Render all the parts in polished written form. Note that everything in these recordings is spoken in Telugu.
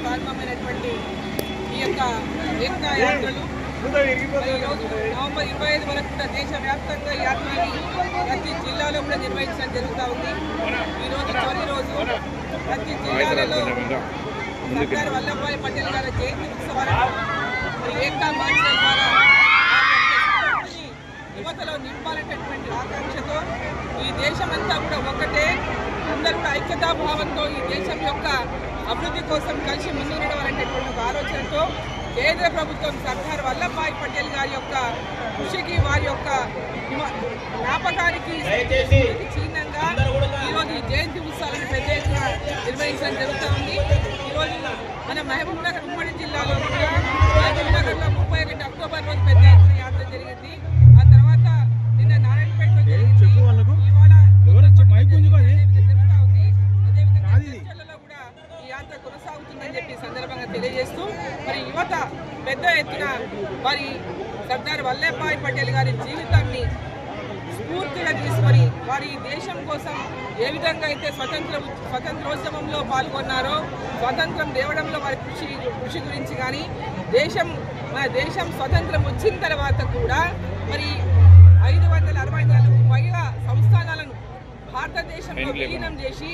ప్రారంభమైనటువంటి ఈ యొక్క ఏకతా యాత్రలు నవంబర్ 25 వరకు కూడా దేశవ్యాప్తంగా యాత్రని ప్రతి జిల్లాలో కూడా నిర్వహించడం జరుగుతూ ఉంది. ఈరోజు చివరి రోజు ప్రతి జిల్లాలలో సర్దార్ వల్లభాయ్ పటేల్ గారి జయంతి ఉత్సవాలను ఏకతా మార్చుల ద్వారా యువతలో నింపాలనేటటువంటి ఆకాంక్షతో ఈ దేశమంతా కూడా ఒకటే, అందరూ కూడా ఐక్యతాభావంతో ఈ దేశం యొక్క అభివృద్ధి కోసం కలిసి ముందుకు అనేటటువంటి ఒక ఆలోచనతో కేంద్ర ప్రభుత్వం సర్దార్ వల్లభాయ్ పటేల్ గారి యొక్క కృషికి, వారి యొక్క జ్ఞాపకానికి చిహ్నంగా ఈరోజు ఈ జయంతి ఉత్సవాలను పెద్ద ఎత్తున నిర్వహించడం జరుగుతూ ఉంది. ఈరోజు మన మహబూబ్ నగర్ ఉమ్మడి జిల్లాలో కూడా మహబూబ్ నగర్లో 31 అక్టోబర్ రోజు పెద్ద ఎత్తున యాత్ర జరిగింది. ఆ తర్వాత నిన్న నారాయణపేటలో జరిగింది. ఇవాళ జరుగుతూ ఉంది. అదేవిధంగా చర్చలలో కూడా ఈ యాత్ర కొనసాగుతుందని చెప్పి సందర్భంగా తెలియజేస్తూ మరి యువత పెద్ద ఎత్తున మరి సర్దార్ వల్లభాయ్ పటేల్ గారి జీవితాన్ని స్ఫూర్తిగా తీసుకొని వారి దేశం కోసం ఏ విధంగా అయితే స్వతంత్రోద్యమంలో పాల్గొన్నారో, స్వతంత్రం తేవడంలో వారి కృషి గురించి కానీ మన దేశం స్వతంత్రం వచ్చిన తర్వాత కూడా మరి 564 పైగా సంస్థానాలను భారతదేశంలో విలీనం చేసి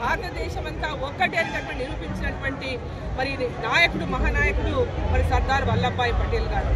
భారతదేశం అంతా ఒక్కటే అనేటటువంటి నిరూపించినటువంటి మరి నాయకుడు, మహానాయకుడు మరి సర్దార్ వల్లభాయ్ పటేల్ గారు.